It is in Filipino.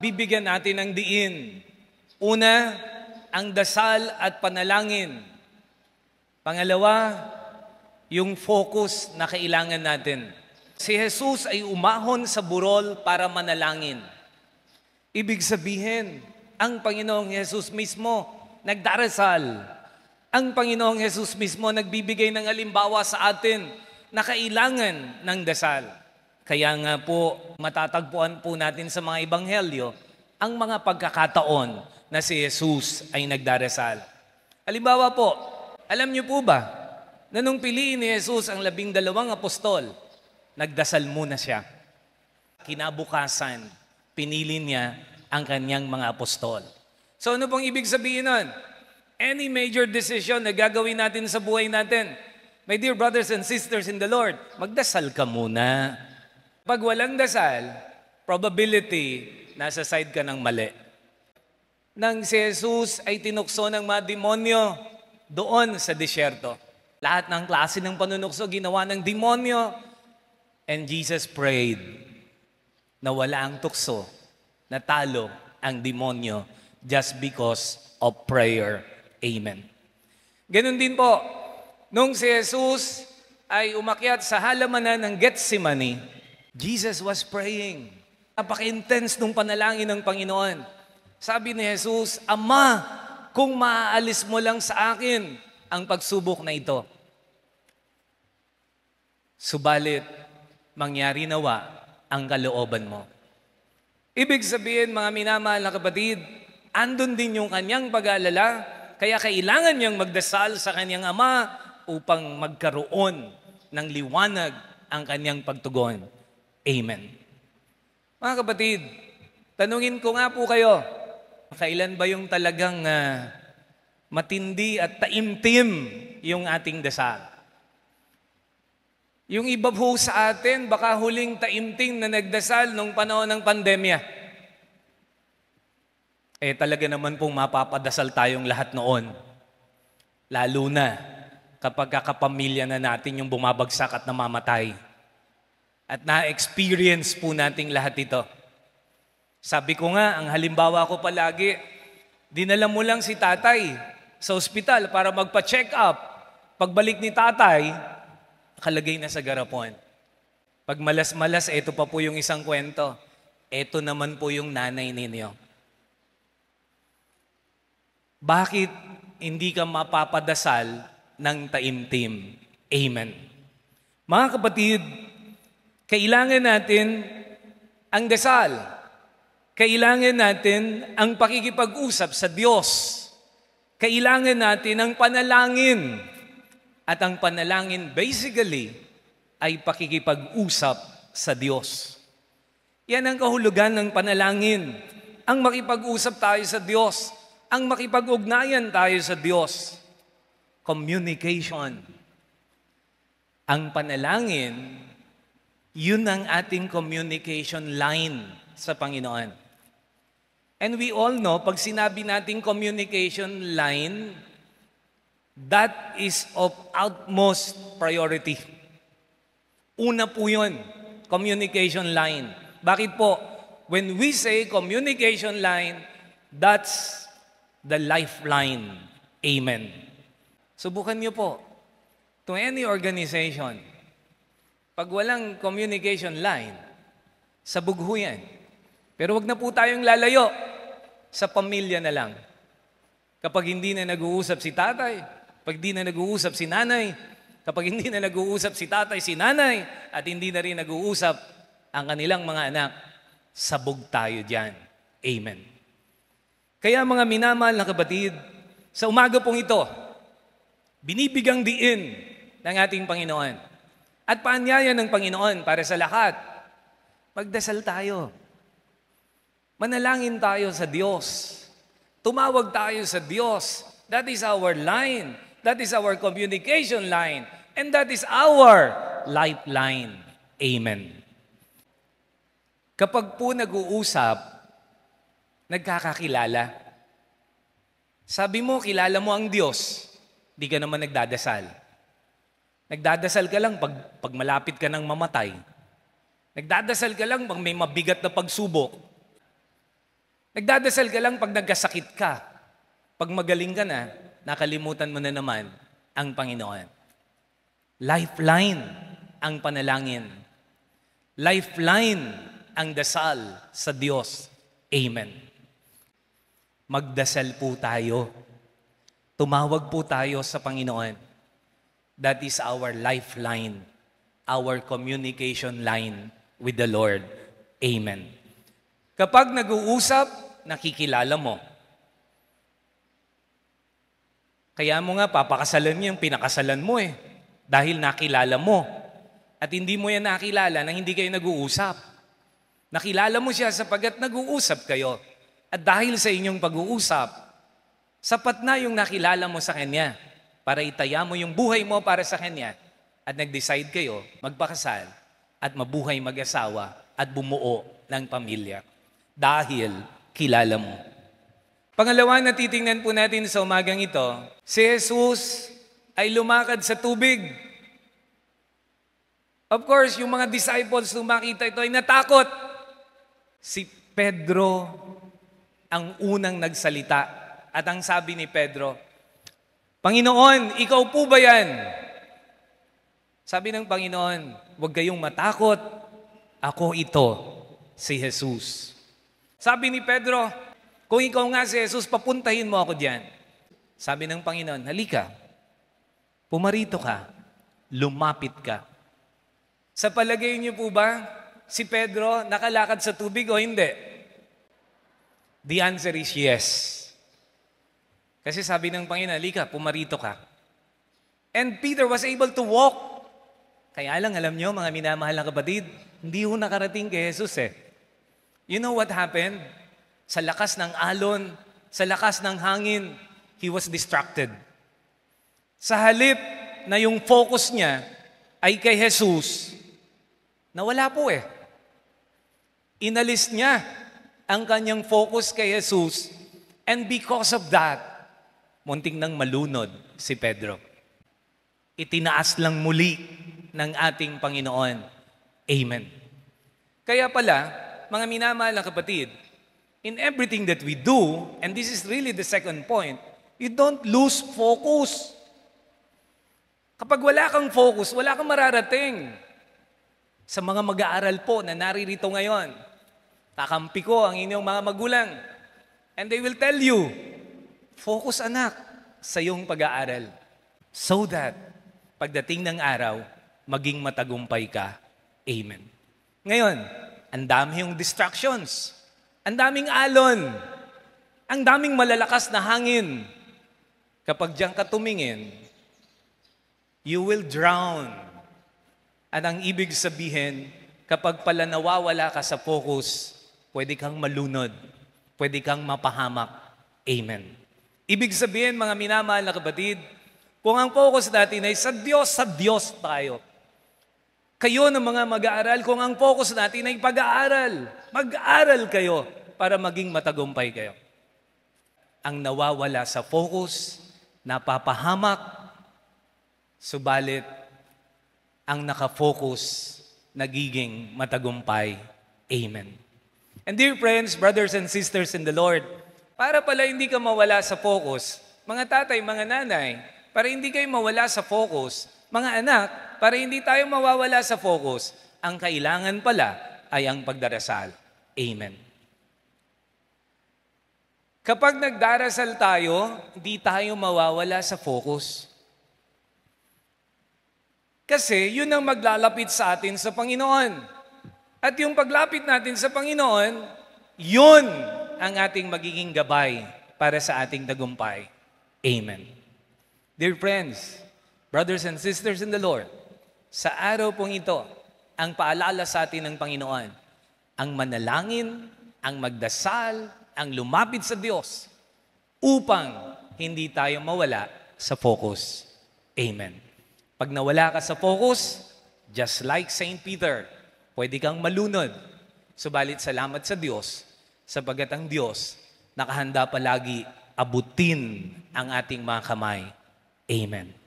Bibigyan natin ng diin. Una, ang dasal at panalangin. Pangalawa, yung focus na kailangan natin. Si Jesus ay umahon sa burol para manalangin. Ibig sabihin, ang Panginoong Jesus mismo nagdarasal. Ang Panginoong Jesus mismo nagbibigay ng halimbawa sa atin na kailangan ng dasal. Kaya nga po, matatagpuan po natin sa mga ebanghelyo ang mga pagkakataon na si Jesus ay nagdarasal. Halimbawa po, alam niyo po ba na nung piliin ni Jesus ang 12 apostol, nagdasal muna siya. Kinabukasan, pinili niya ang kanyang mga apostol. So ano pong ibig sabihin nun? Any major decision na gagawin natin sa buhay natin, my dear brothers and sisters in the Lord, magdasal ka muna. Pag walang dasal, probability, nasa side ka ng mali. Nang si Jesus ay tinukso ng mga demonyo doon sa disyerto. Lahat ng klase ng panunukso ginawa ng demonyo. And Jesus prayed na wala ang tukso, natalo ang demonyo just because of prayer. Amen. Ganun din po, nung si Jesus ay umakyat sa halamanan ng Gethsemane, Jesus was praying. Napaka-intense nung panalangin ng Panginoon. Sabi ni Jesus, Ama, kung maaalis mo lang sa akin ang pagsubok na ito. Subalit, mangyari nawa ang kalooban mo. Ibig sabihin, mga minamahal na kapatid, andun din yung kanyang pag-aalala, kaya kailangan niyang magdasal sa kanyang Ama upang magkaroon ng liwanag ang kanyang pagtugon. Amen. Mga kapatid, tanungin ko nga po kayo, kailan ba yung talagang matindi at taimtim yung ating dasal? Yung iba po sa atin, baka huling taimtim na nagdasal nung panahon ng pandemya. Talaga naman pong mapapadasal tayong lahat noon. Lalo na kapag kakapamilya na natin yung bumabagsak at namamatay. At na-experience po nating lahat ito. Sabi ko nga, ang halimbawa ko palagi, dinala mo lang si tatay sa ospital para magpa-check up. Pagbalik ni tatay, nakalagay na sa garapon. Pag malas-malas, ito pa po yung isang kwento. Ito naman po yung nanay ninyo. Bakit hindi ka mapapadasal ng taimtim? Amen. Mga kapatid, kailangan natin ang dasal. Kailangan natin ang pakikipag-usap sa Diyos. Kailangan natin ang panalangin. At ang panalangin basically ay pakikipag-usap sa Diyos. Yan ang kahulugan ng panalangin. Ang makipag-usap tayo sa Diyos. Ang makipag-ugnayan tayo sa Diyos. Communication. Ang panalangin, yun ang ating communication line sa Panginoon. And we all know, pag sinabi nating communication line, that is of utmost priority. Una po yun, communication line. Bakit po? When we say communication line, that's the lifeline. Amen. Subukan niyo po, to any organization, pag walang communication line, sabog ho yan. Pero wag na po tayong lalayo, sa pamilya na lang. Kapag hindi na nag-uusap si tatay, kapag hindi na nag-uusap si nanay, kapag hindi na nag-uusap si tatay, si nanay, at hindi na rin nag-uusap ang kanilang mga anak, sabog tayo dyan. Amen. Kaya mga minamahal na kapatid, sa umaga pong ito, binibigang diin ng ating Panginoon. At paanyaya ng Panginoon para sa lahat, magdasal tayo. Manalangin tayo sa Diyos. Tumawag tayo sa Diyos. That is our line. That is our communication line. And that is our lifeline. Amen. Kapag po nag-uusap, nagkakakilala. Sabi mo, kilala mo ang Diyos. Di ka naman nagdadasal. Nagdadasal ka lang pag malapit ka ng mamatay. Nagdadasal ka lang pag may mabigat na pagsubok. Nagdadasal ka lang pag nagkasakit ka. Pag magaling ka na, nakalimutan mo na naman ang Panginoon. Lifeline ang panalangin. Lifeline ang dasal sa Diyos. Amen. Magdasal po tayo. Tumawag po tayo sa Panginoon. That is our lifeline, our communication line with the Lord. Amen. Kapag nag-uusap, nakikilala mo. Kaya mo nga, papakasalan mo yung pinakasalan mo eh. Dahil nakilala mo. At hindi mo yan nakilala na hindi kayo nag-uusap. Nakilala mo siya sapagkat nag-uusap kayo. At dahil sa inyong pag-uusap, sapat na yung nakilala mo sa Kanya para itaya mo yung buhay mo para sa Kanya at nag-decide kayo magpakasal at mabuhay mag-asawa at bumuo ng pamilya. Dahil kilala mo. Pangalawa na titingnan po natin sa umagang ito, si Jesus ay lumakad sa tubig. Of course, yung mga disciples nung makita ito ay natakot. Si Pedro ang unang nagsalita. At ang sabi ni Pedro, Panginoon, ikaw po ba yan? Sabi ng Panginoon, huwag kayong matakot. Ako ito, si Jesus. Sabi ni Pedro, kung ikaw nga si Jesus, papuntahin mo ako diyan. Sabi ng Panginoon, halika, pumarito ka, lumapit ka. Sa palagay niyo po ba, si Pedro nakalakad sa tubig o hindi? The answer is yes. Kasi sabi ng Panginoon, halika, pumarito ka. And Peter was able to walk. Kaya lang, alam niyo, mga minamahal na kapatid, hindi ho nakarating kay Jesus eh. You know what happened? Sa lakas ng alon, sa lakas ng hangin, he was distracted. Sa halip na yung focus niya ay kay Jesus, nawala po eh. Inalis niya ang kanyang focus kay Jesus and because of that, munting nang malunod si Pedro. Itinaas lang muli ng ating Panginoon. Amen. Kaya pala, mga minamahal na kapatid, in everything that we do, and this is really the second point, you don't lose focus. Kapag wala kang focus, wala kang mararating. Sa mga mag-aaral po na naririto ngayon, kakampi ko ang inyong mga magulang. And they will tell you, focus anak sa iyong pag-aaral. So that, pagdating ng araw, maging matagumpay ka. Amen. Ngayon, ang dami yung distractions. Ang daming alon. Ang daming malalakas na hangin. Kapag diyan ka tumingin, you will drown. At ang ibig sabihin, kapag pala nawawala ka sa focus, pwede kang malunod. Pwede kang mapahamak. Amen. Ibig sabihin, mga minamahal na kapatid, kung ang focus natin ay sa Diyos tayo. Kayo ng mga mag-aaral, kung ang focus natin ay pag-aaral, mag-aaral kayo para maging matagumpay kayo. Ang nawawala sa focus, napapahamak, subalit ang nakafocus, nagiging matagumpay. Amen. And dear friends, brothers and sisters in the Lord, para pala hindi ka mawala sa focus, mga tatay, mga nanay, para hindi kayo mawala sa focus, mga anak, para hindi tayo mawawala sa focus, ang kailangan pala ay ang pagdarasal. Amen. Kapag nagdarasal tayo, hindi tayo mawawala sa focus. Kasi yun ang maglalapit sa atin sa Panginoon. At yung paglapit natin sa Panginoon, yun ang ating magiging gabay para sa ating tagumpay. Amen. Dear friends, brothers and sisters in the Lord, sa araw pong ito, ang paalala sa atin ng Panginoon, ang manalangin, ang magdasal, ang lumapit sa Diyos, upang hindi tayo mawala sa focus. Amen. Pag nawala ka sa focus, just like Saint Peter, pwede kang malunod. Subalit salamat sa Diyos, sapagat ang Diyos nakahanda palagi abutin ang ating mga kamay. Amen.